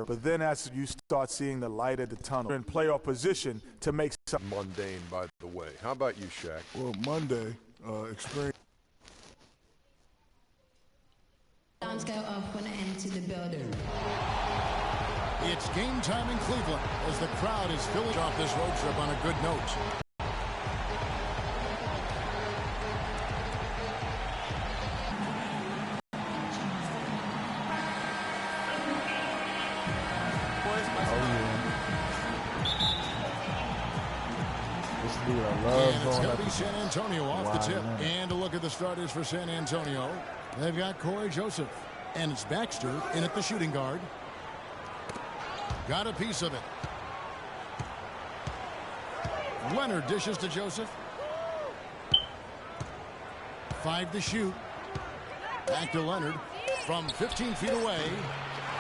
But then as you start seeing the light at the tunnel, in playoff position to make something mundane, by the way. How about you, Shaq? Well, Monday, experience. Go off when I enter the building. It's game time in Cleveland as the crowd is filling off this road trip on a good note. And it's going to be San Antonio off the tip. And a look at the starters for San Antonio. They've got Corey Joseph. And it's Baxter in at the shooting guard. Got a piece of it. Leonard dishes to Joseph. 5 to shoot. Back to Leonard. From 15 feet away,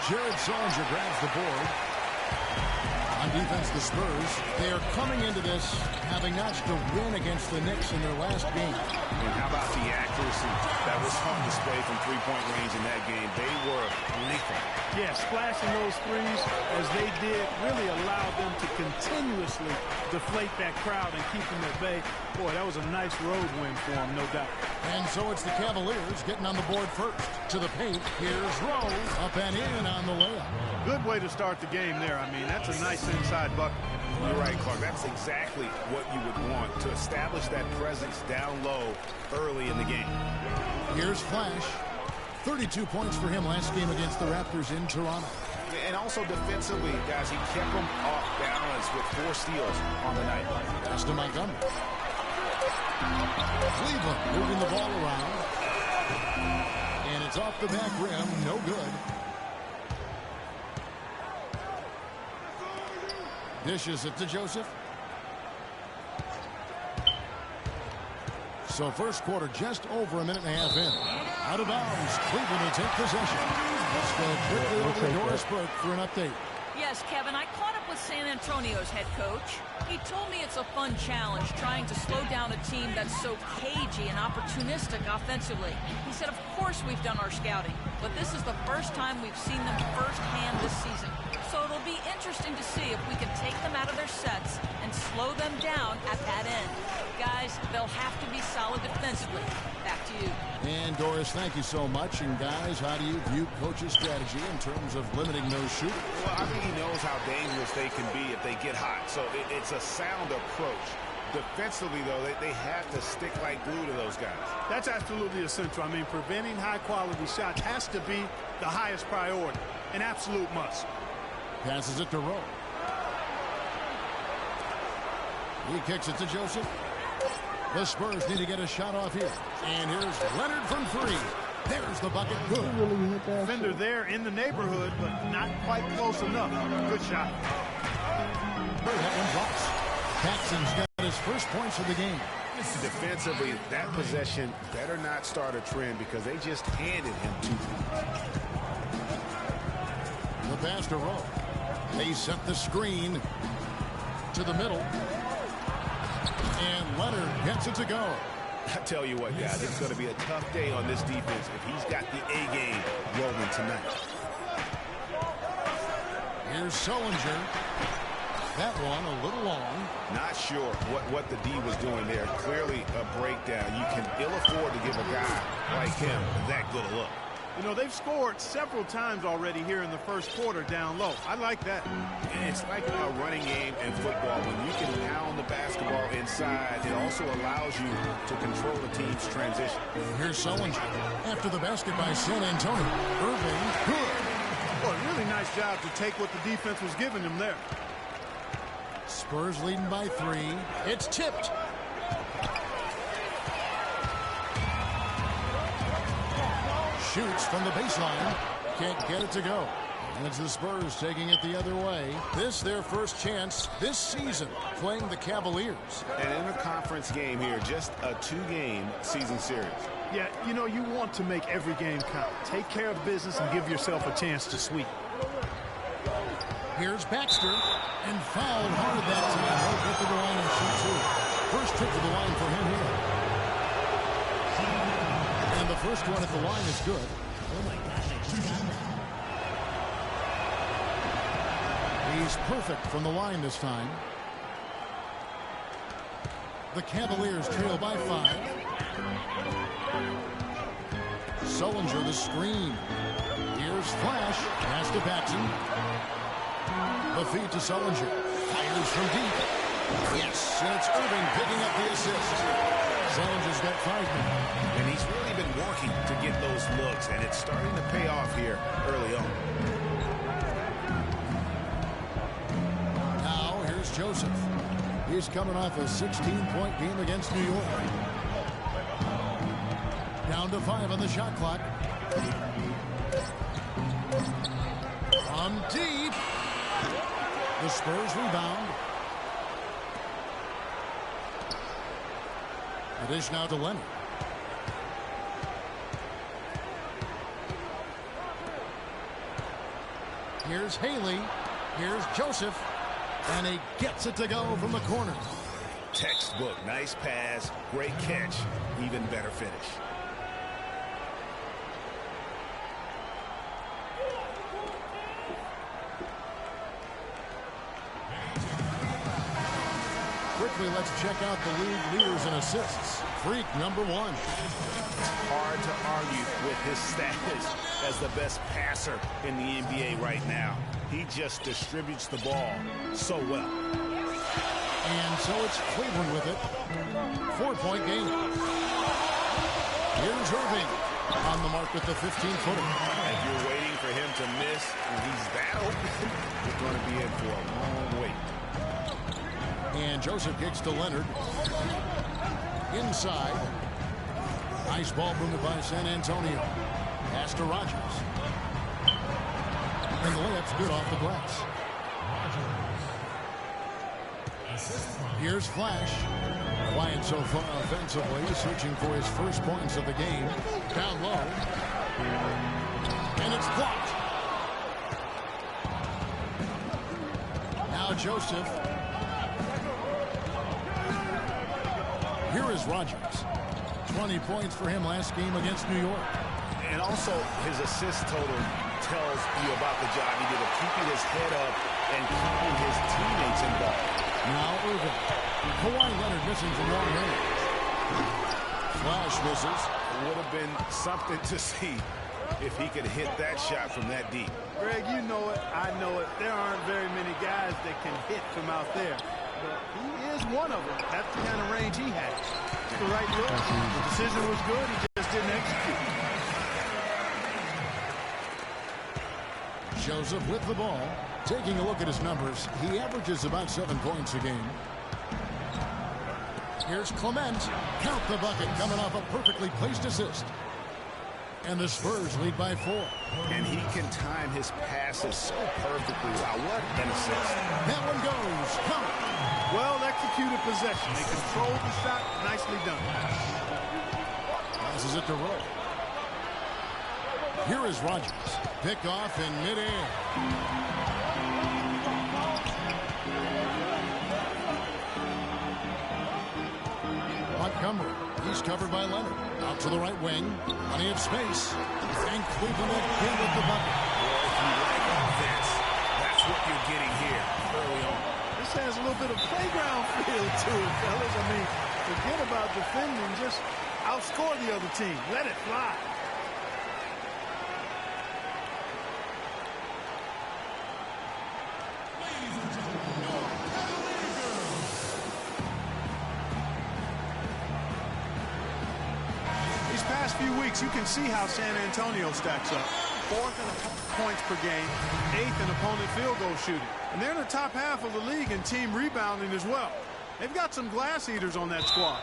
Jared Sullinger grabs the board. On defense, the Spurs, they are coming into this having notched a win against the Knicks in their last game. And how about the accuracy that was on display from three-point range in that game? They were lethal. Yeah, splashing those threes as they did really allowed them to continuously deflate that crowd and keep them at bay. Boy, that was a nice road win for them, no doubt. And so it's the Cavaliers getting on the board first. To the paint, here's Rose, up and in on the layup. Good way to start the game there. I mean, that's a nice inside bucket. You're right, Clark. That's exactly what you would want, to establish that presence down low early in the game. Here's Flash. 32 points for him last game against the Raptors in Toronto. And also defensively, guys, he kept them off balance with 4 steals on the night. Pass to Montgomery. Cleveland moving the ball around. And it's off the back rim. No good. Dishes it to Joseph. So first quarter just over a minute and a half in. Out of bounds. Cleveland will take possession. Let's go quickly over to Doris Burke for an update. Yes, Kevin, I caught up with San Antonio's head coach. He told me it's a fun challenge trying to slow down a team that's so cagey and opportunistic offensively. He said, of course we've done our scouting, but this is the first time we've seen them firsthand this season. So it'll be interesting to see if we can take them out of their sets and slow them down at that end. Guys, they'll have to be solid defensively. Back to you. And Doris, thank you so much. And guys, how do you view coach's strategy in terms of limiting those shooters? Well, I think he knows how dangerous they can be if they get hot. So it's a sound approach. Defensively, though, they have to stick like glue to those guys. That's absolutely essential. I mean, preventing high-quality shots has to be the highest priority. An absolute must. Passes it to Rowe. He kicks it to Joseph. The Spurs need to get a shot off here. And here's Leonard from 3. There's the bucket. Good. Defender there in the neighborhood, but not quite close enough. Good shot. That one drops. Paxson's got his first points of the game. Defensively, that possession better not start a trend because they just handed him 2. The pass to Rowe. They set the screen to the middle. And Leonard gets it to go. I tell you what, guys, it's going to be a tough day on this defense if he's got the A game rolling tonight. Here's Sullinger. That one a little long. Not sure what the D was doing there. Clearly a breakdown. You can ill afford to give a guy like him that good a look. You know, they've scored several times already here in the first quarter down low. I like that. And it's like a running game in football. When you can pound the basketball inside, it also allows you to control the team's transition. Here's Sullinger. After the basket by San Antonio. Irving, good. Boy, really nice job to take what the defense was giving them there. Spurs leading by 3. It's tipped. Shoots from the baseline. Can't get it to go. And it's the Spurs taking it the other way. This their first chance this season playing the Cavaliers. An interconference game here, just a 2-game season series. Yeah, you know, you want to make every game count. Take care of business and give yourself a chance to sweep. Here's Baxter. And fouled hard that time. He'll get to the line and shoot 2. First trip to the line for him here. And the first one at the line is good. He's perfect from the line this time. The Cavaliers trail by 5. Sullinger the screen. Here's Flash. Pass to Batson. The feed to Sullinger. Fires from deep. Yes, and it's Irving picking up the assist. Sullinger's got 5 now. And he's really been working to get those looks, and it's starting to pay off here early on. Now, here's Joseph. He's coming off a 16-point game against New York. Down to 5 on the shot clock. From deep. The Spurs rebound. The dish now to Leonard. Here's Haley. Here's Joseph. And he gets it to go from the corner. Textbook. Nice pass. Great catch. Even better finish. Quickly, let's check out the league leaders in assists. Freak, number 1. It's hard to argue with his status as the best passer in the NBA right now. He just distributes the ball so well. And so it's Cleveland with it. 4-point game. Here's Irving on the mark with the 15-footer. If you're waiting for him to miss and he's that open, you're going to be in for a long wait. And Joseph kicks to Leonard. Inside. Nice ball movement by San Antonio. Pass to Rogers. And the layup's good off the glass. Here's Flash. Quiet so far offensively, searching for his first points of the game. Down low. And it's blocked. Now Joseph. Here is Rogers. 20 points for him last game against New York. And also his assist total tells you about the job he did of keeping his head up and keeping his teammates involved. Now Irving. Kawhi Leonard missing from long range. Flash misses. It would have been something to see if he could hit that shot from that deep. Greg, you know it. I know it. There aren't very many guys that can hit from out there. But he is one of them. That's the kind of range he has. It's the right look. The decision was good. He just didn't execute. Joseph with the ball. Taking a look at his numbers, he averages about 7 points a game. Here's Clement. Count the bucket coming off a perfectly placed assist. And the Spurs lead by 4. And he can time his passes so perfectly. Wow, what an assist. That one goes. Count. Well-executed possession. They controlled the shot. Nicely done. Passes it to Rowe. Here is Rogers. Picked off in midair. Montgomery. He's covered by Leonard. Out to the right wing. Plenty of space. And Cleveland again with the bucket. Well, if you like offense, that's what you're getting here early on. This has a little bit of playground feel to it, fellas. I mean, forget about defending. Just outscore the other team. Let it fly. These past few weeks, you can see how San Antonio stacks up. 4th in points per game, 8th in opponent field goal shooting. And they're in the top half of the league in team rebounding as well. They've got some glass eaters on that squad.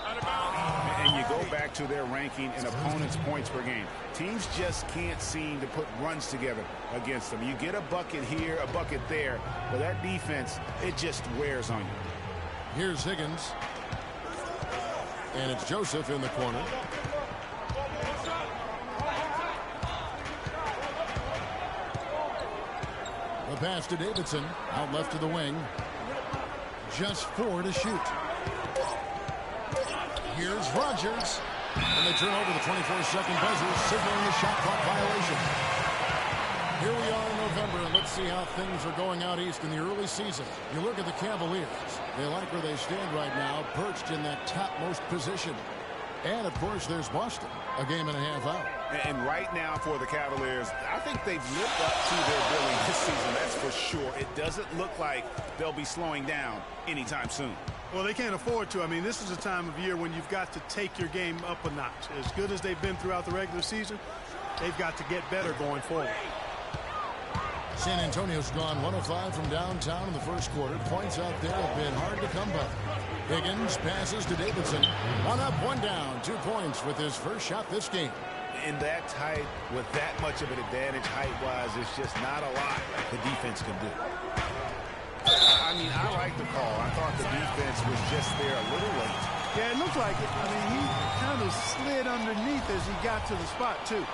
And you go back to their ranking in opponents' points per game. Teams just can't seem to put runs together against them. You get a bucket here, a bucket there, but that defense, it just wears on you. Here's Higgins. And it's Joseph in the corner. The pass to Davidson. Out left to the wing. Just 4 to shoot. Here's Rogers. And they turn over the 24-second buzzer, signaling a shot clock violation. Here we are in November, and let's see how things are going out east in the early season. You look at the Cavaliers. They like where they stand right now, perched in that topmost position. And, of course, there's Boston, a game and a half out. And right now for the Cavaliers, I think they've lived up to their billing this season, that's for sure. It doesn't look like they'll be slowing down anytime soon. Well, they can't afford to. I mean, this is a time of year when you've got to take your game up a notch. As good as they've been throughout the regular season, they've got to get better going forward. San Antonio's gone 1 of 5 from downtown in the first quarter. Points out there have been hard to come by. Higgins passes to Davidson. 1 up, 1 down. 2 points with his first shot this game. In that tight, with that much of an advantage height-wise, it's just not a lot the defense can do. I mean, I like the call. I thought the defense was just there a little late. Yeah, it looked like it. I mean, he kind of slid underneath as he got to the spot, too.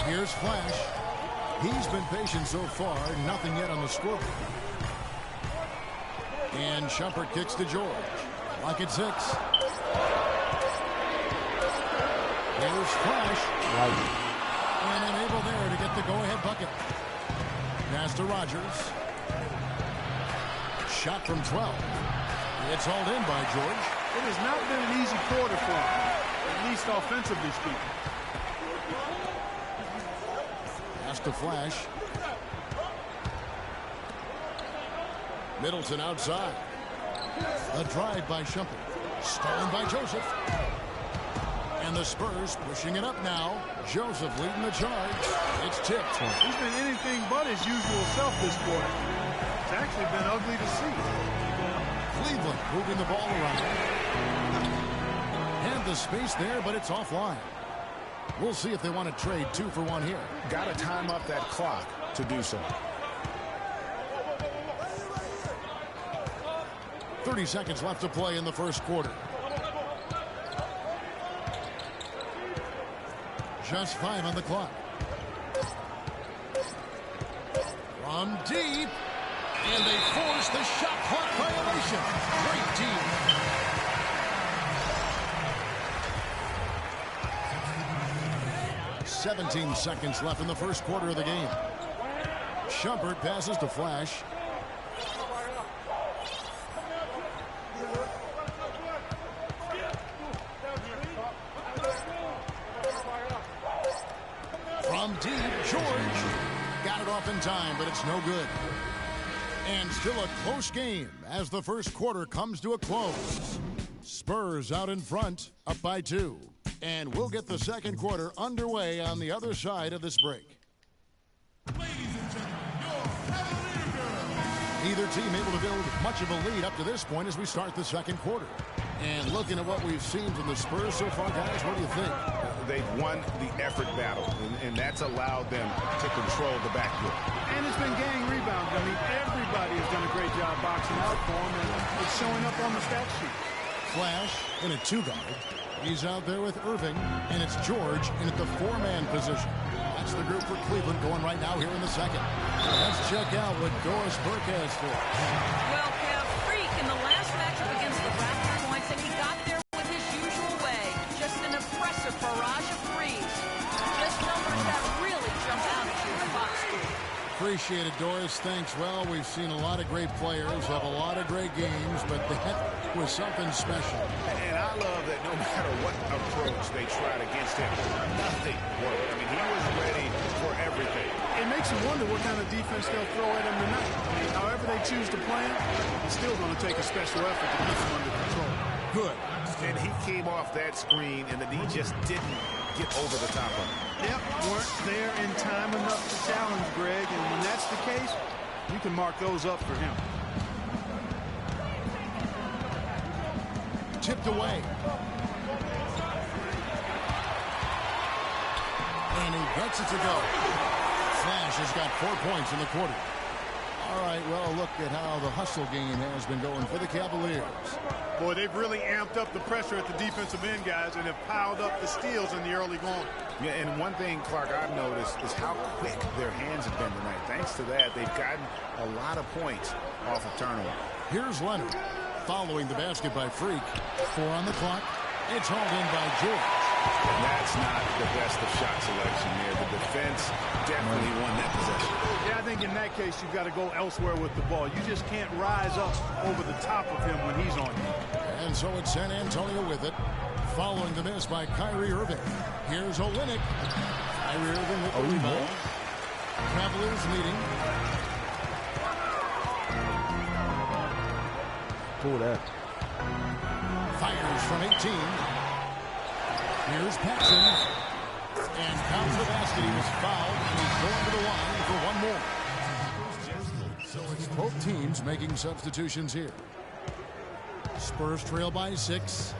Here's Flash. He's been patient so far. Nothing yet on the scoreboard. And Shumpert kicks to George. Lock at 6. There's Flash. And unable there to get the go-ahead bucket. Pass to Rogers. Shot from 12. It's hauled in by George. It has not been an easy quarter for him, at least offensively speaking. Pass to Flash. Middleton outside. A drive by Shumpert. Stolen by Joseph. And the Spurs pushing it up now. Joseph leading the charge. It's tipped. He's been anything but his usual self this quarter. It's actually been ugly to see. Cleveland moving the ball around. And the space there, but it's offline. We'll see if they want to trade 2 for 1 here. Got to time up that clock to do so. 30 seconds left to play in the first quarter. Just 5 on the clock. From deep. And they force the shot clock violation. Great team. .17 seconds left in the first quarter of the game. Shumpert passes to Flash. From deep, George got it off in time, but it's no good. And still a close game as the first quarter comes to a close. Spurs out in front, up by 2. And we'll get the second quarter underway on the other side of this break. Neither team able to build much of a lead up to this point as we start the second quarter. And looking at what we've seen from the Spurs so far, guys, what do you think? They've won the effort battle, and that's allowed them to control the backcourt. And it's been gang rebounding. I mean, everybody has done a great job boxing out for him, and it's showing up on the stat sheet. Flash in a 2-guard. He's out there with Irving, and it's George in at the 4-man position. That's the group for Cleveland going right now here in the second. Let's check out what Doris Burke has for us. Well, Kev, Freak in the last matchup against the Raptors points, and he got there with his usual way. Just an impressive barrage of threes. Just numbers that really jump out at you in the box score. Appreciate it, Doris. Thanks. Well, we've seen a lot of great players have a lot of great games, but that was something special. And I love that no matter what approach they tried against him, nothing worked. I mean, he was ready for everything. It makes you wonder what kind of defense they'll throw at him tonight. I mean, however they choose to play him, it's still going to take a special effort to keep him under control. Good. And he came off that screen, and the knee just didn't get over the top of him. Yep, weren't there in time enough to challenge Greg, and when that's the case, you can mark those up for him. Tipped away. And he gets it to go. Flash has got 4 points in the quarter. All right, well, look at how the hustle game has been going for the Cavaliers. Boy, they've really amped up the pressure at the defensive end, guys, and have piled up the steals in the early going. Yeah, and one thing, Clark, I've noticed is how quick their hands have been tonight. Thanks to that, they've gotten a lot of points off of turnover. Here's Leonard following the basket by Freak. 4 on the clock. It's hauled in by George. And that's not the best of shot selection there. The defense definitely won that possession. Yeah, I think in that case, you've got to go elsewhere with the ball. You just can't rise up over the top of him when he's on you. And so it's San Antonio with it. Following the miss by Kyrie Irving. Here's Olynyk. Kyrie Irving with the rebound. Cavaliers leading. Pull that. Fires from 18. Here's Paxson. And counts the basket. He was fouled. And he's going to the line for one more. So it's both teams making substitutions here. Spurs trail by 6.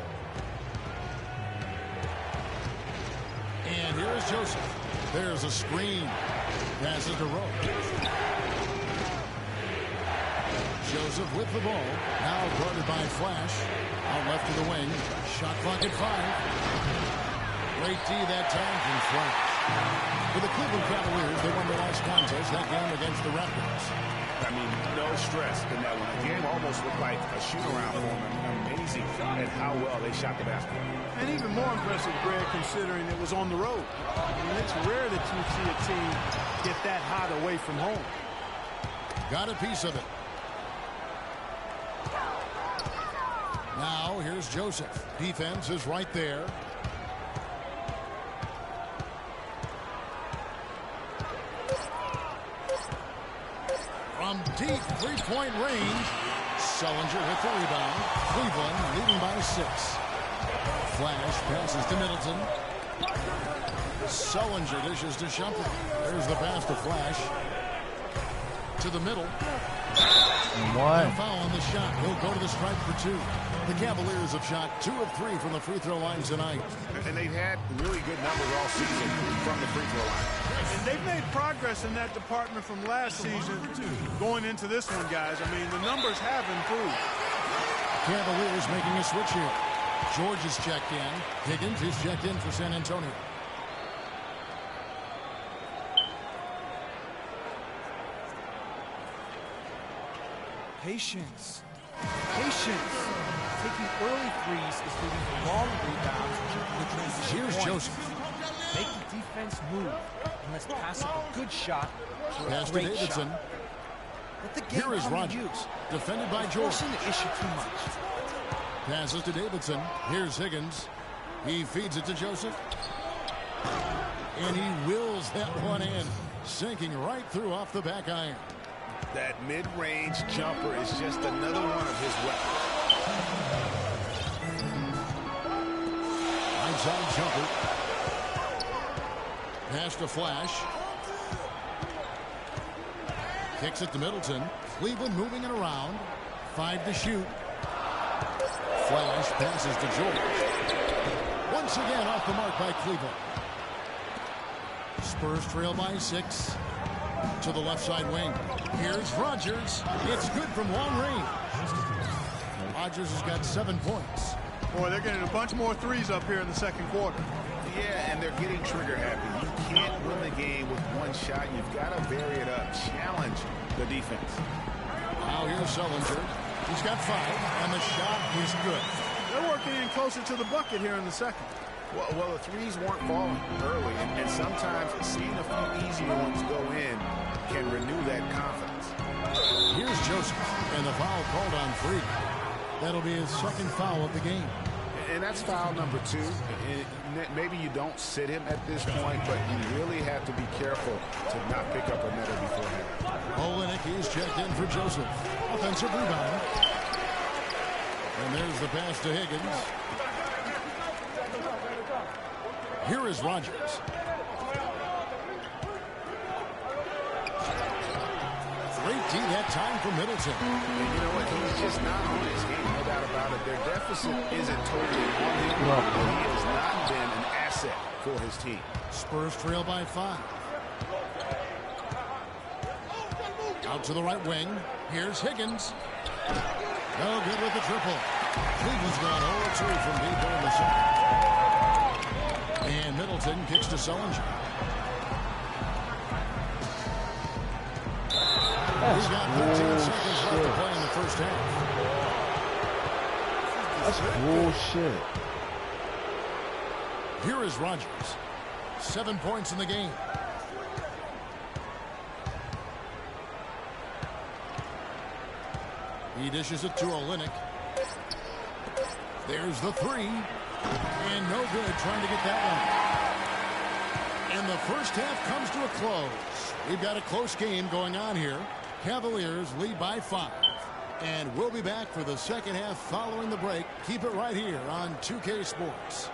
And here is Joseph. There's a screen. Passes to Rowe. Joseph with the ball. Now guarded by Flash. Out left to the wing. Shot clock at 5. Great D that time from Flash. For the Cleveland Cavaliers, they won the last contest, that game against the Raptors. I mean, no stress in that one. The game almost looked like a shoot-around for them. Amazing at how well they shot the basketball. And even more impressive, Greg, considering it was on the road. I mean, it's rare that you see a team get that hot away from home. Got a piece of it. Now, here's Joseph. Defense is right there. From deep three-point range, Sullinger with the rebound. Cleveland leading by 6. Flash passes to Middleton. Sullinger dishes to Shumpert. There's the pass to Flash. To the middle. One. Foul on the shot. He'll go to the stripe for 2. The Cavaliers have shot 2 of 3 from the free throw line tonight. And they've had really good numbers all season from the free throw line. And they've made progress in that department from last season going into this one, guys. I mean, the numbers have improved. Cavaliers making a switch here. George is checked in. Higgins is checked in for San Antonio. Patience. Patience. Taking early threes is leading to long rebounds in the transition. Here's point. Joseph. Make the defense move. And let's pass up a good shot to a Pass to great Davidson. shot. Let the game Here is come to Rogers. use. Defended by George. Forcing the issue too much. Passes to Davidson. Here's Higgins. He feeds it to Joseph. And he wills that one in. Sinking right through off the back iron. That mid-range jumper is just another one of his weapons. Outside jumper. Pass to Flash. Kicks it to Middleton. Cleveland moving it around. 5 to shoot. Flash passes to George. Once again off the mark by Cleveland. Spurs trail by 6. To the left side wing. Here's Rogers. It's good from long range. Rogers has got 7 points. Boy, they're getting a bunch more threes up here in the second quarter. Yeah, and they're getting trigger happy. You can't win the game with one shot. You've got to vary it up. Challenge the defense. Now here's Sullinger. He's got 5, and the shot is good. They're working in closer to the bucket here in the second. Well, the threes weren't falling early, and sometimes seeing a few easier ones go in can renew that confidence. Here's Joseph, and the foul called on Free. That'll be his second foul of the game. And that's foul number 2. And maybe you don't sit him at this point, but you really have to be careful to not pick up another beforehand. Olynyk is checked in for Joseph. Offensive rebound. And there's the pass to Higgins. Here is Rogers. Great D that time for Middleton. And you know what? He's just not on his game, no doubt about it. Their deficit isn't totally on him, but he has not been an asset for his team. Spurs trail by 5. Out to the right wing. Here's Higgins. No good with the triple. Cleveland's gone 0-2 from deep in the second. And Middleton kicks to Sullinger. He's got 13 seconds left to play in the first half. That's bullshit. Here is Rogers. 7 points in the game. He dishes it to Olynyk. There's the three. And no good trying to get that one. And the first half comes to a close. We've got a close game going on here. Cavaliers lead by 5. And we'll be back for the second half following the break. Keep it right here on 2K Sports.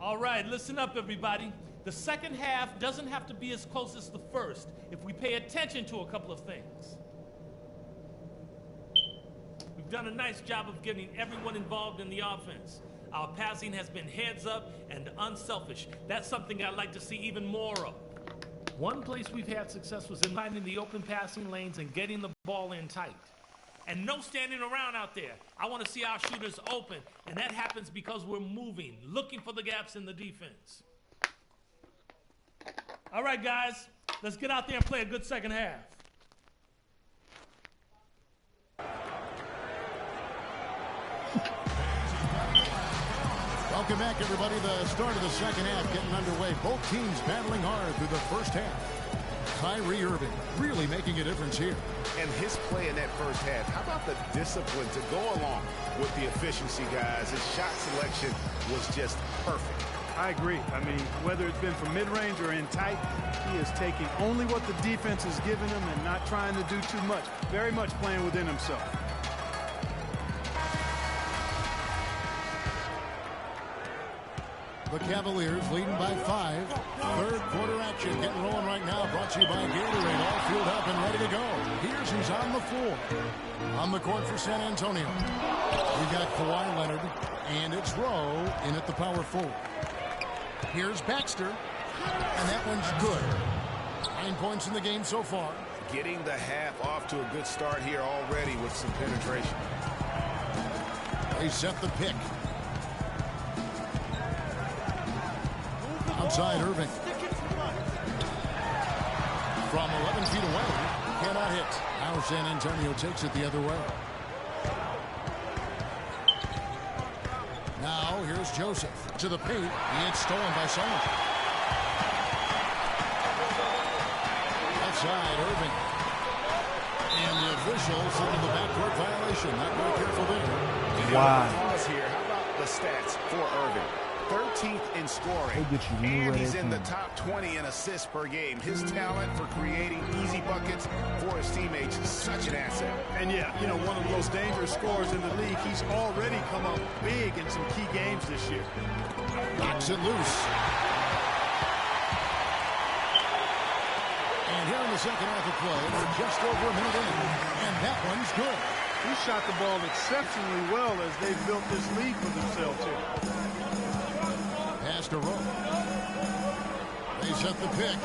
All right, listen up, everybody. The second half doesn't have to be as close as the first if we pay attention to a couple of things. We've done a nice job of getting everyone involved in the offense. Our passing has been heads up and unselfish. That's something I'd like to see even more of. One place we've had success was in finding the open passing lanes and getting the ball in tight. And no standing around out there. I want to see our shooters open, and that happens because we're moving, looking for the gaps in the defense. All right, guys, let's get out there and play a good second half. Welcome back, everybody. The start of the second half getting underway. Both teams battling hard through the first half. Kyrie Irving really making a difference here. And his play in that first half, how about the discipline to go along with the efficiency, guys? His shot selection was just perfect. I agree. I mean, whether it's been from mid-range or in tight, he is taking only what the defense is giving him and not trying to do too much. Very much playing within himself. The Cavaliers leading by 5. Third quarter action getting rolling right now. Brought to you by Gatorade. All fueled up and ready to go. Here's who's on the floor. On the court for San Antonio. We've got Kawhi Leonard. And it's Rowe in at the power forward. Here's Baxter. And that one's good. 9 points in the game so far. Getting the half off to a good start here already with some penetration. They set the pick. Outside Irving. From 11 feet away. Cannot hit. Now San Antonio takes it the other way. Now here's Joseph to the paint. He gets stolen by someone. Outside Irving. And the official sending the backcourt violation. Not very careful there. Wow. Here. How about the stats for Irving? 13th in scoring, and he's in the top 20 in assists per game. His talent for creating easy buckets for his teammates is such an asset. And yeah, you know, one of the most dangerous scorers in the league. He's already come up big in some key games this year. Knocks it loose. And here in the second half of play, we're just over a minute in, and that one's good. He shot the ball exceptionally well as they've built this league for themselves here. Pass to Rowe. They set the pick.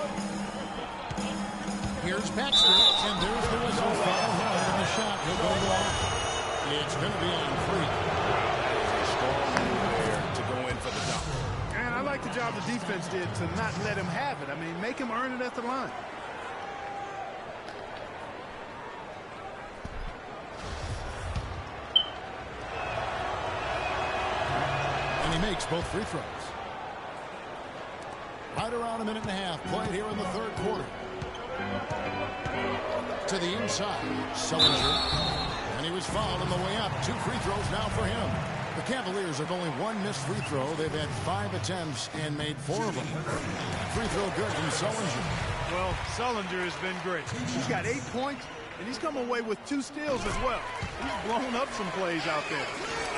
Here's Baxter, and there's the whistle. Foul hard on the shot. He'll go long. It's going to be on free. Strong move there to go in for the dunk. And I like the job the defense did to not let him have it. I mean, make him earn it at the line. And he makes both free throws. Right around a minute and a half played here in the third quarter. To the inside, Sullinger. And he was fouled on the way up. 2 free throws now for him. The Cavaliers have only one missed free throw. They've had 5 attempts and made 4 of them. Free throw good from Sullinger. Well, Sullinger has been great. He's got 8 points, and he's come away with 2 steals as well. He's blown up some plays out there.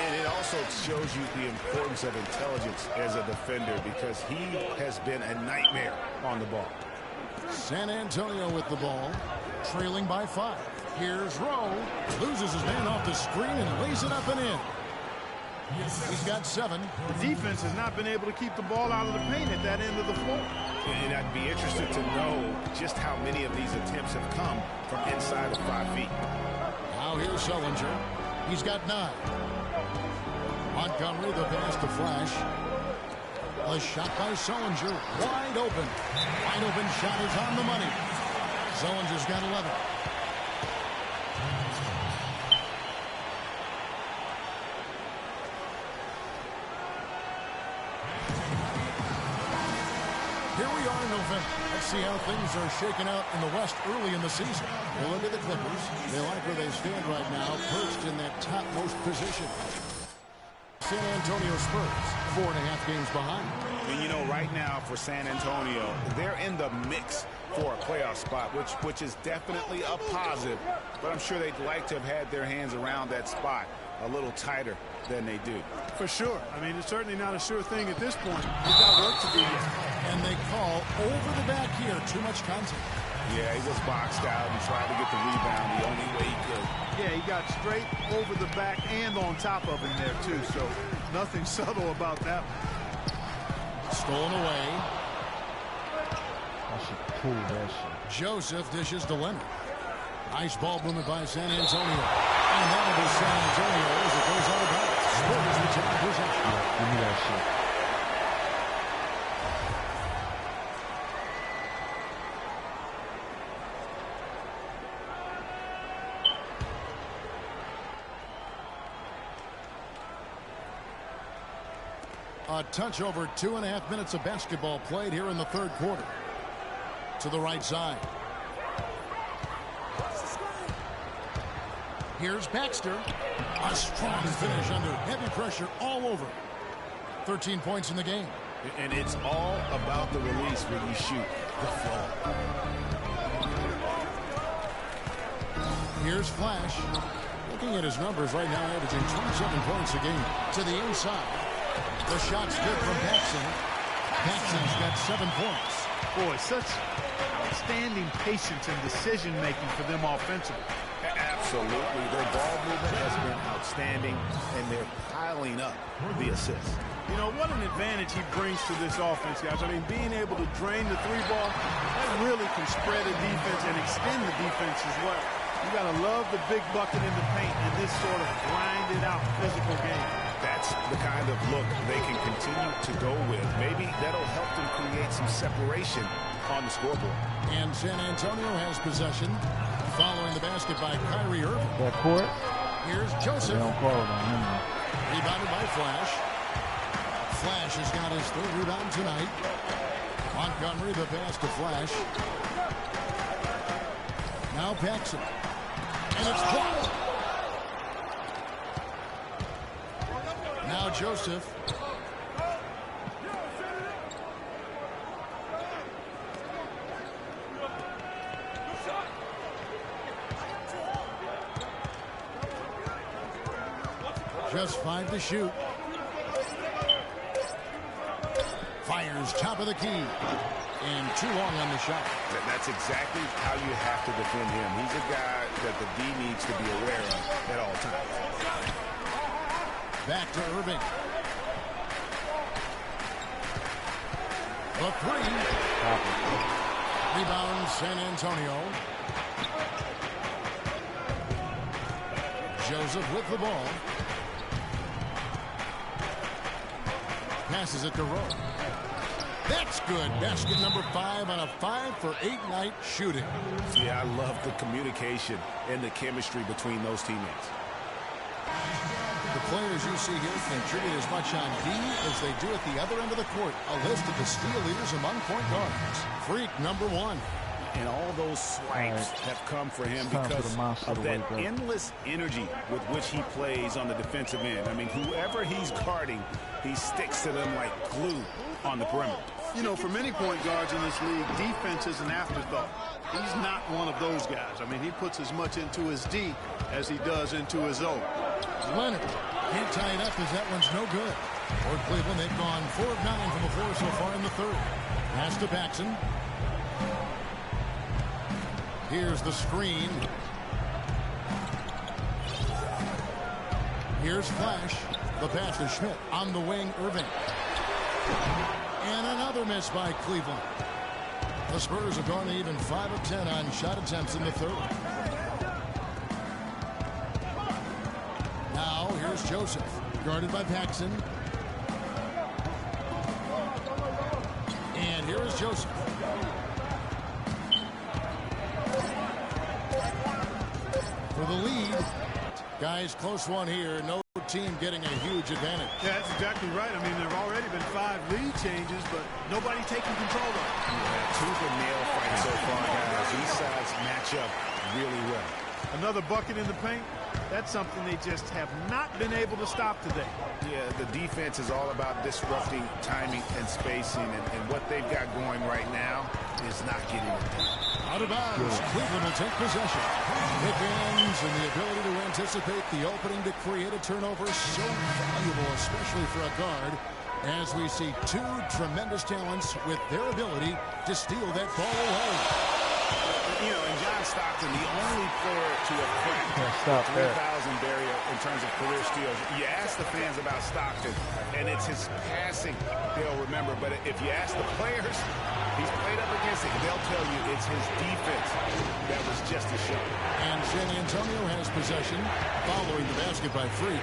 And it also shows you the importance of intelligence as a defender because he has been a nightmare on the ball. San Antonio with the ball, trailing by 5. Here's Rowe, loses his man off the screen and lays it up and in. He's got 7. The defense has not been able to keep the ball out of the paint at that end of the floor. And I'd be interested to know just how many of these attempts have come from inside of 5 feet. Now here's Sullinger. He's got 9. Montgomery, the pass to Flash. A shot by Sullinger, wide open. Wide open shot is on the money. Sullinger's got 11. Here we are in November. Let's see how things are shaking out in the West early in the season. We'll look at the Clippers. They like where they stand right now, perched in that topmost position. San Antonio Spurs, 4.5 games behind. And you know, right now for San Antonio, they're in the mix for a playoff spot, which is definitely a positive. But I'm sure they'd like to have had their hands around that spot a little tighter than they do. For sure. I mean, it's certainly not a sure thing at this point. They've got work to do yet. And they call over the back here, too much contact. Yeah, he was boxed out and tried to get the rebound the only way he could. Yeah, he got straight over the back and on top of him there, too. So nothing subtle about that one. Stolen away. I should pull that shit. Joseph dishes to Leonard. Nice ball movement by San Antonio. And that'll be San Antonio as it goes out of bounds. Spurs retain possession. Give me that shit. A touch over 2.5 minutes of basketball played here in the third quarter. To the right side. Here's Baxter. A strong finish under heavy pressure all over. 13 points in the game. And it's all about the release when you shoot the flow. Here's Flash. Looking at his numbers right now, averaging 27 points a game. To the inside. The shot's good from Paxson. Paxson's got 7 points. Boy, such outstanding patience and decision-making for them offensively. Absolutely. Their ball movement has been outstanding, and they're piling up the assists. You know, what an advantage he brings to this offense, guys. I mean, being able to drain the 3-ball, that really can spread a defense and extend the defense as well. You got to love the big bucket in the paint in this sort of grinded-out physical game. That's the kind of look they can continue to go with. Maybe that'll help them create some separation on the scoreboard. And San Antonio has possession. Following the basket by Kyrie Irving. That court? Here's Joseph. They don't call it on him. Rebounded by Flash. Flash has got his 3rd rebound tonight. Montgomery, the pass to Flash. Now Paxson. And it's blocked. Now Joseph. Just 5 to shoot. Fires top of the key. And too long on the shot. That's exactly how you have to defend him. He's a guy that the D needs to be aware of at all times. Back to Irving. The 3. Rebound San Antonio. Joseph with the ball. Passes it to Rowe. That's good. Basket number 5 on a 5-for-8 night shooting. Yeah, I love the communication and the chemistry between those teammates. The players you see here contribute as much on D as they do at the other end of the court. A list of the steal leaders among point guards. Freak number 1. And all those swipes have come for him because of that endless energy with which he plays on the defensive end. I mean, whoever he's guarding, he sticks to them like glue on the perimeter. You know, for many point guards in this league, defense is an afterthought. He's not one of those guys. I mean, he puts as much into his D as he does into his O. Leonard can't tie it up as that one's no good. For Cleveland, they've gone 4 of 9 from the floor so far in the third. Pass to Paxson. Here's the screen. Here's Flash. The pass to Schmidt. On the wing, Irving. And another miss by Cleveland. The Spurs have gone even 5 of 10 on shot attempts in the third. Now, here's Joseph. Guarded by Paxson. And here is Joseph. For the lead. Guys, close one here. No team getting a huge advantage. Yeah, that's exactly right. I mean, there have already been 5 lead changes, but nobody taking control of it. Yeah, tooth and nail fight so far, guys. These sides match up really well. Another bucket in the paint. That's something they just have not been able to stop today. Yeah, the defense is all about disrupting timing and spacing, and what they've got going right now is not getting it done. Out of bounds. Cleveland will take possession. Pickens and the ability to anticipate the opening to create a turnover so valuable, especially for a guard, as we see 2 tremendous talents with their ability to steal that ball away. You know, and John Stockton, the only player to have cracked the 3,000 barrier in terms of career steals. You ask the fans about Stockton, and it's his passing they'll remember. But if you ask the players he's played up against it, they'll tell you it's his defense that was just a show. And San Antonio has possession following the basket by Freak.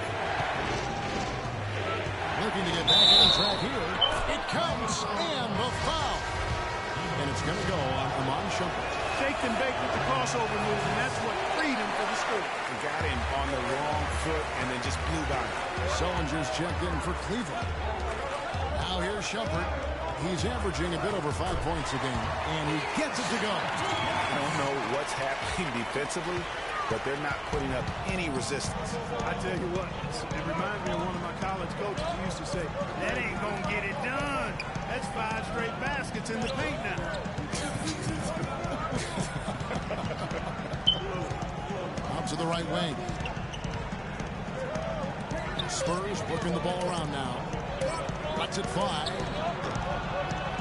Looking to get back on track here. It comes, and the foul. And it's going to go on Amon Shumpert. Shake and bake with the crossover move, and that's what freed him for the score. He got him on the wrong foot and then just blew by him. Sullinger's checked in for Cleveland. Now here's Shumpert. He's averaging a bit over 5 points a game, and he gets it to go. I don't know what's happening defensively, but they're not putting up any resistance. I tell you what, it reminds me of one of my college coaches who used to say, that ain't going to get it done. That's 5 straight baskets in the paint now. Out to the right wing. Spurs working the ball around now. Lets it fly.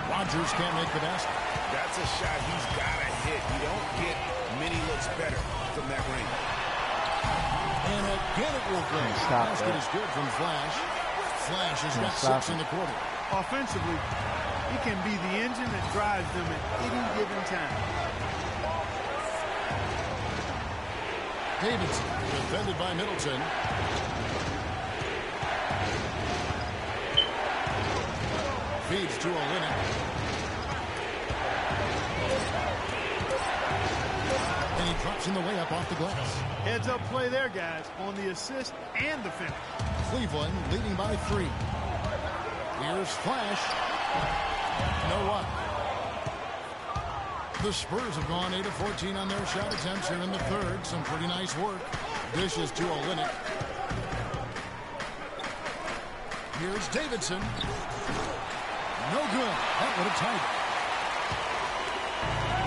Rodgers can't make the basket. That's a shot he's got to hit. You don't get many looks better from that range. And again it will go. Basket is good from Flash. Flash has got 6 in the quarter. Offensively, he can be the engine that drives them at any given time. Davidson, defended by Middleton. Feeds to Olynyk. And he drops in the layup off the glass. Heads up play there, guys, on the assist and the finish. Cleveland leading by 3. Here's Flash. You know what? The Spurs have gone 8 of 14 on their shot attempts here in the third. Some pretty nice work. Dishes to Olynyk. Here's Davidson. No good. That would have tied it.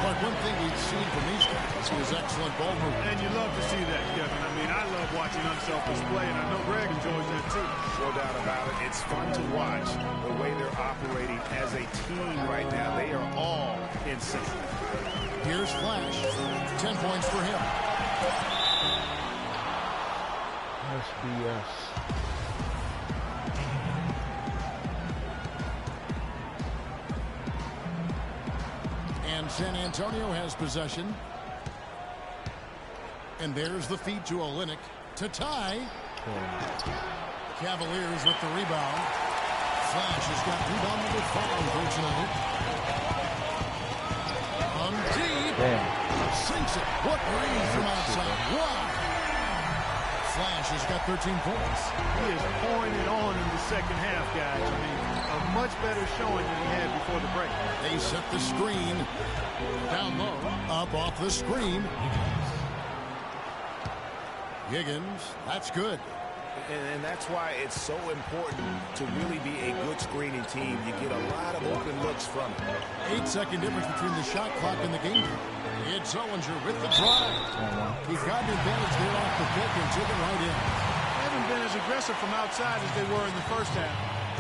But one thing we've seen from these guys is excellent ball movement. And you love to see that, Kevin. I mean, I love watching unselfish play, and I know Greg enjoys that too. No doubt about it. It's fun to watch the way they're operating as a team right now. They are all in sync. Here's Flash. 10 points for him. That's BS. And San Antonio has possession. And there's the feed to Olynyk to tie. Cavaliers with the rebound. Flash has got rebound number 5 for tonight. On deep. Sinks it. What range from outside. Wow. Flash has got 13 points. He is pouring it on in the second half, guys. I mean, a much better showing than he had before the break. They set the screen. Down low. Up off the screen. Higgins. That's good. And that's why it's so important to really be a good screening team. You get a lot of open looks from it. 8-second difference between the shot clock and the game clock. It's Sullinger with the drive. He got an advantage there off the pick and took it right in. They haven't been as aggressive from outside as they were in the first half.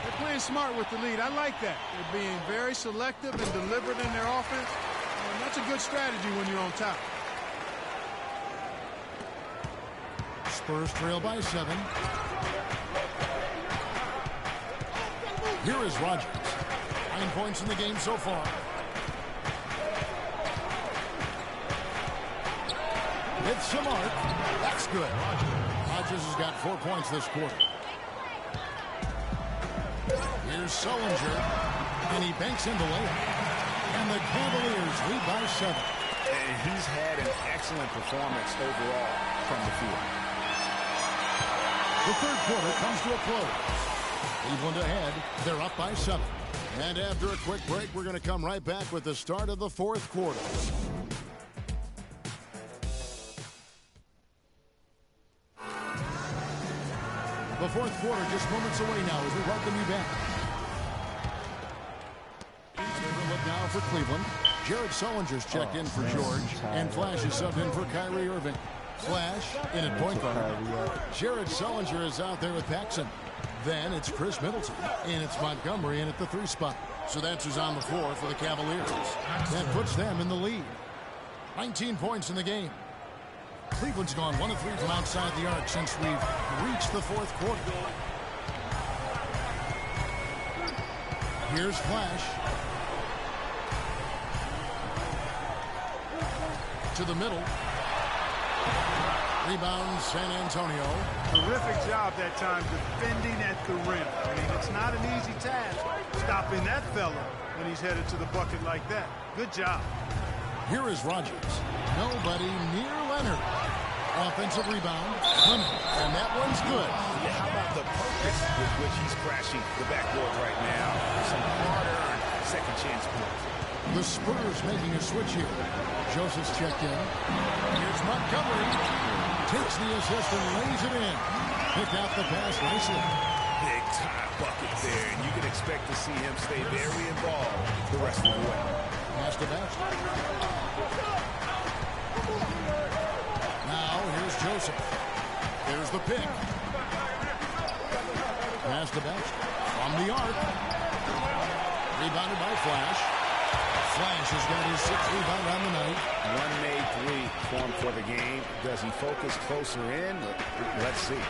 They're playing smart with the lead. I like that. They're being very selective and deliberate in their offense. And that's a good strategy when you're on top. Spurs trail by 7. Here is Rogers. 9 points in the game so far. With some arc. That's good. Rogers has got 4 points this quarter. Here's Sullinger. And he banks into layup. And the Cavaliers lead by 7. And he's had an excellent performance overall from the field. The third quarter comes to a close. Cleveland ahead. They're up by 7. And after a quick break, we're going to come right back with the start of the fourth quarter. The fourth quarter just moments away now as we welcome you back. Favorite look now for Cleveland. Jared Sullinger's checked in for George. And Flash is subbed in for Kyrie Irving. Flash in at point guard. Jared Sullinger is out there with Paxson. Then it's Chris Middleton. And it's Montgomery in at the 3 spot. So that's who's on the floor for the Cavaliers. That puts them in the lead. 19 points in the game. Cleveland's gone 1 of 3 from outside the arc since we've reached the fourth quarter. Here's Flash. To the middle. Rebound, San Antonio. Terrific job that time defending at the rim. I mean, it's not an easy task stopping that fella when he's headed to the bucket like that. Good job. Here is Rogers. Nobody near Leonard. Offensive rebound. And that one's good. Yeah, how about the purpose with which he's crashing the backboard right now? Some hard-earned second chance points. The Spurs making a switch here. Joseph's checked in. Here's Montgomery. Takes the assist and lays it in. Picked out the pass nicely. Big time bucket there, and you can expect to see him stay very involved the rest of the way. Pass to Baxter. Now here's Joseph. There's the pick. Pass to Baxter. From the arc. Rebounded by Flash. Flash has got his 6th rebound on the night. One made 3 for him for the game. Does he focus closer in? Let's see.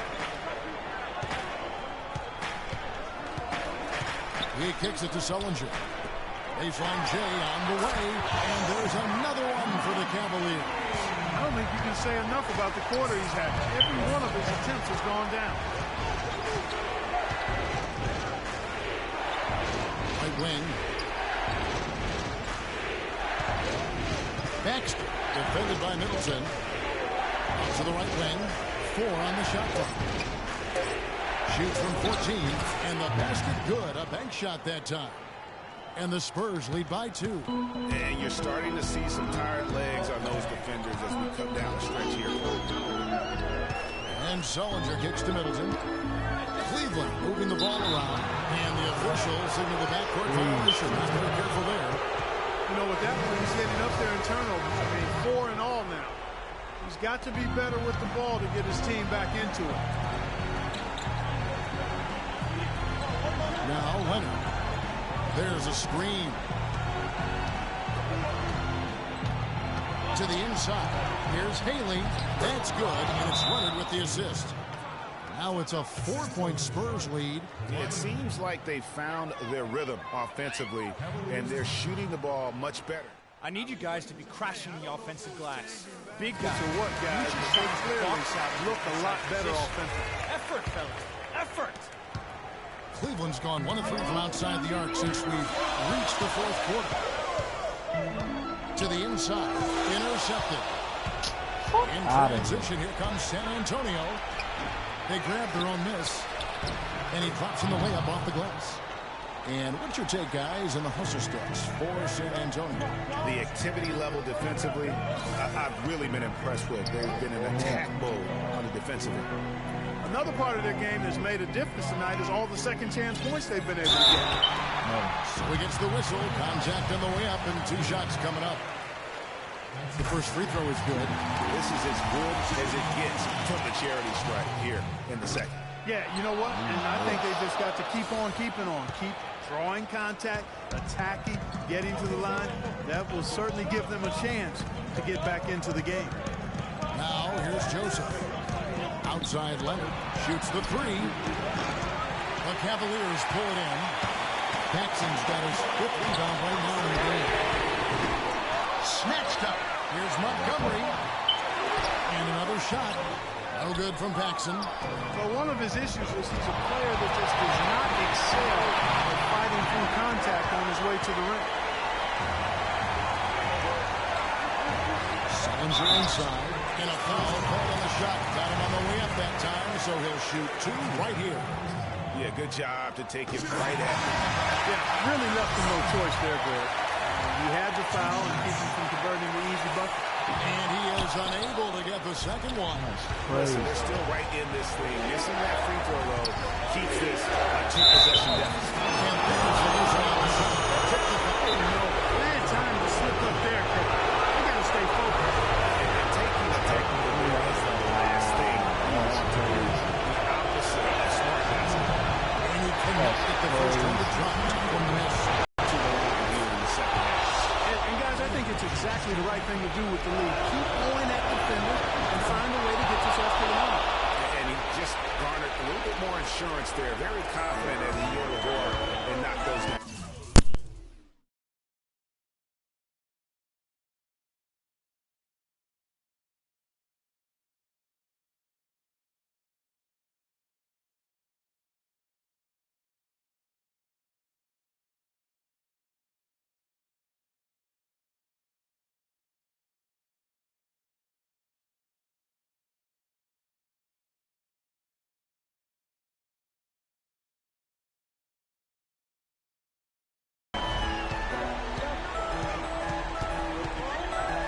He kicks it to Sullinger. Baseline J on the way. And there's another one for the Cavaliers. I don't think you can say enough about the quarter he's had. Every one of his attempts has gone down. Right wing. Baxter, defended by Middleton. Up to the right wing. 4 on the shot clock. Shoots from 14. And the basket good. A bank shot that time. And the Spurs lead by 2. And you're starting to see some tired legs on those defenders as we come down the stretch here. And Sullinger kicks to Middleton. Cleveland moving the ball around. And the official signal the backcourt violation. He's very careful there. You know, with that one, he's heading up there in turnovers. I mean, 4 in all now. He's got to be better with the ball to get his team back into it. Now Leonard. There's a screen. To the inside. Here's Haley. That's good, and it's Leonard with the assist. Now it's a 4-point Spurs lead. It seems like they found their rhythm offensively, and they're shooting the ball much better. I need you guys to be crashing the offensive glass. Big guys. So what, guys? They clearly look a lot better offensively. Effort, fellas. Effort. Cleveland's gone 1 of 3 from outside the arc since we've reached the fourth quarter. To the inside. Intercepted. In transition, here comes San Antonio. They grab their own miss. And he drops in the way up off the glass. And what's your take, guys, in the hustle sticks for San Antonio? The activity level defensively, I've really been impressed with. They've been in attack mode on the defensive end. Another part of their game that's made a difference tonight is all the second chance points they've been able to get. So he gets the whistle. Contact on the way up and 2 shots coming up. The first free throw is good. This is as good as it gets from the charity stripe here in the second. Yeah, you know what? And I think they just got to keep on keeping on. Keep drawing contact, attacking, getting to the line. That will certainly give them a chance to get back into the game. Now here's Joseph. Outside Leonard shoots the 3. The Cavaliers pull it in. Paxson's got his 5th rebound right now in the game. Snatched up. Here's Montgomery. And another shot. No good from Paxson. Well, one of his issues is he's a player that just does not excel at fighting through contact on his way to the rim. Suns are inside. And a foul called on the shot. Got him on the way up that time, so he'll shoot 2 right here. Yeah, good job to take it right at him. Yeah, really left him no choice there, Greg. He had the foul and keep him from converting the easy bucket. And he is unable to get the second one. Listen, they're still right in this thing. Missing that free throw, though, keeps this a 2-possession deficit. And there's a losing on the shot. Took the foul. They had time to slip up there, Kevin. They got to stay focused. And taking a technical move is the last thing you want to do. The opposite of smart basketball. And he cannot get the first one to drop from the miss. To the line here in the second half. And guys, I think it's exactly the right thing to do with the lead. Keep going at defenders and find a way to get yourself to the line. And he just garnered a little bit more insurance there. Very confident as he near the board and knocked those down.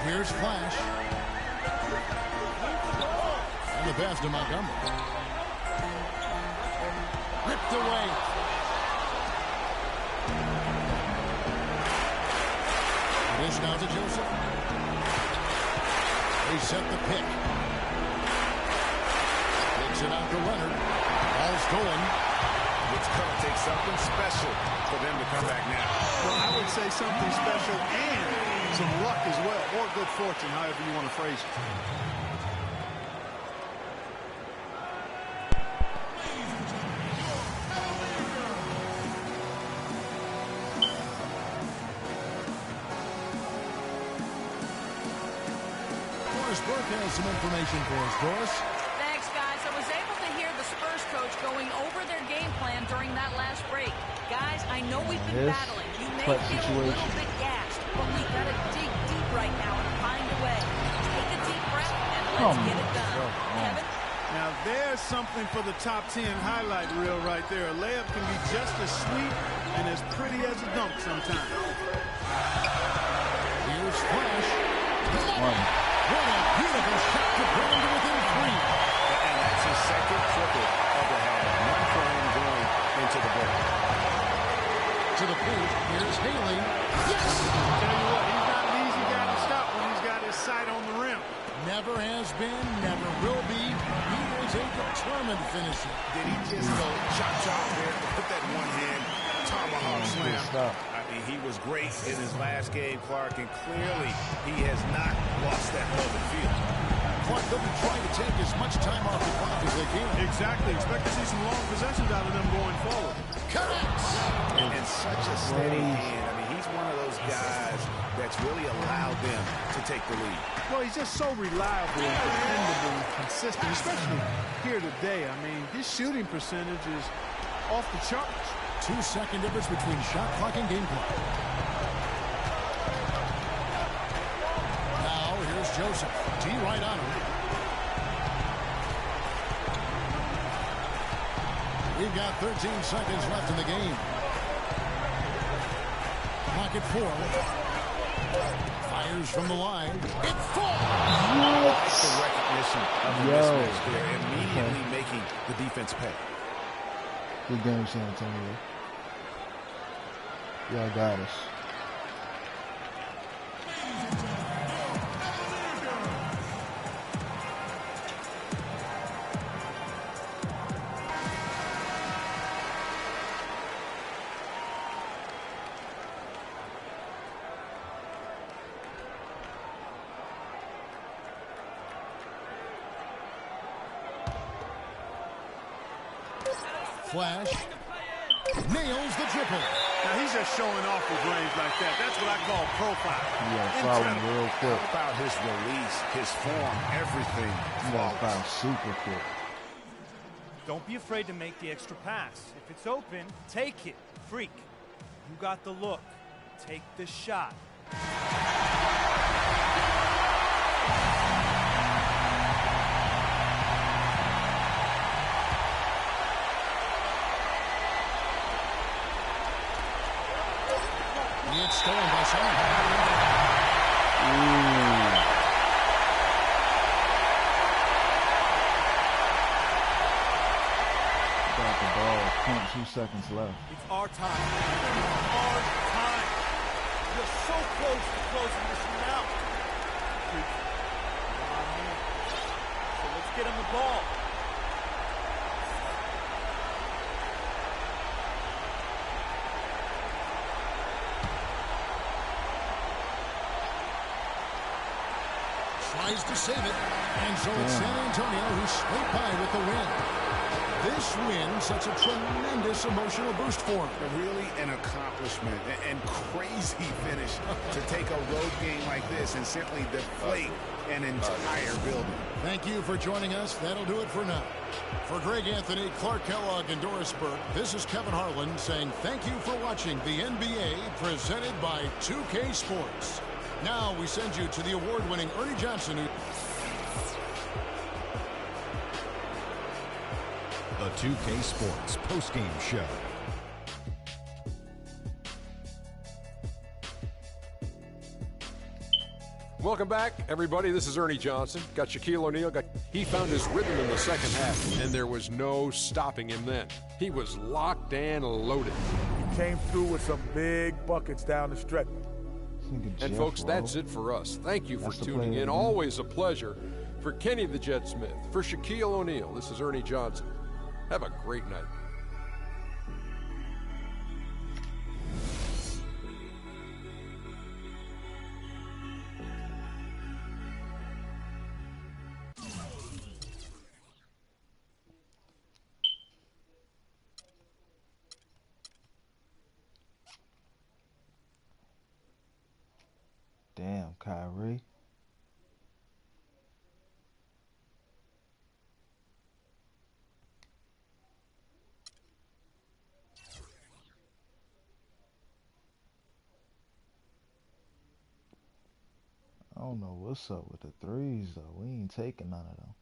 Here's Flash. And the pass to Montgomery. Ripped away. It is now to Joseph. They set the pick. Takes it out to Leonard. Ball's going. It's going to take something special for them to come back now. Well, I would say something special and some luck as well, or good fortune, however you want to phrase it. Doris Burke has some information for us, Doris. Thanks, guys. I was able to hear the Spurs coach going over their game plan during that last break. Guys, I know we've been battling. You may feel a little bit gassed, but we got to dig deep right now and find a way. Take a deep breath and let's get it done. Kevin? Now, there's something for the top 10 highlight reel right there. A layup can be just as sweet and as pretty as a dunk sometimes. Here's Flash. What a beautiful shot to bring him to within 3. And that's his second triple of the half. One for him going into the break. To the paint, here's Haley. Yes! Tell you what, he's not an easy guy to stop when he's got his sight on the rim. Never has been, never will be. He is a determined finisher. Did he just go chop there, put that one hand tomahawk slam? I mean, he was great in his last game, Clark, and clearly he has not lost that love and feel. Clark, they'll be trying to take as much time off the clock as they can. Exactly. Expect to see some long possessions out of them going forward. Connects! And such a steady hand. I mean, he's one of those guys that's really allowed them to take the lead. Well, he's just so reliable and dependable and consistent, especially here today. I mean, his shooting percentage is off the charts. 2-second difference between shot clock and game clock. Now, here's Joseph. T right on him. We've got 13 seconds left in the game. Clock at 4. Fires from the line. It falls! The recognition of the mismatch there, immediately making the defense pay. Good game, San Antonio. Y'all got us. Flash. Nails the triple. Now he's just showing off with range like that. That's what I call profile. Yeah, foul him real quick. How about his release, his form, everything? Yeah, foul super quick. Don't be afraid to make the extra pass. If it's open, take it. Freak. You got the look. Take the shot. It's stolen by someone. Got the ball. 0.2 seconds left. It's our time. Our time. You're so close to closing this one out. Come on, man. So let's get him the ball. Tries to save it. And so it's San Antonio who scraped by with the win. This win sets a tremendous emotional boost for him. Really an accomplishment and crazy finish to take a road game like this and simply deflate an entire building. Thank you for joining us. That'll do it for now. For Greg Anthony, Clark Kellogg, and Doris Burke, this is Kevin Harlan saying thank you for watching the NBA presented by 2K Sports. Now we send you to the award-winning Ernie Johnson. The 2K Sports postgame show. Welcome back, everybody. This is Ernie Johnson. Got Shaquille O'Neal. He found his rhythm in the second half, and there was no stopping him then. He was locked and loaded. He came through with some big buckets down the stretch. And folks, that's it for us. Thank you for tuning in. Always a pleasure. For Kenny the Jet Smith, for Shaquille O'Neal, this is Ernie Johnson. Have a great night. Damn, Kyrie. I don't know what's up with the threes, though. We ain't taking none of them.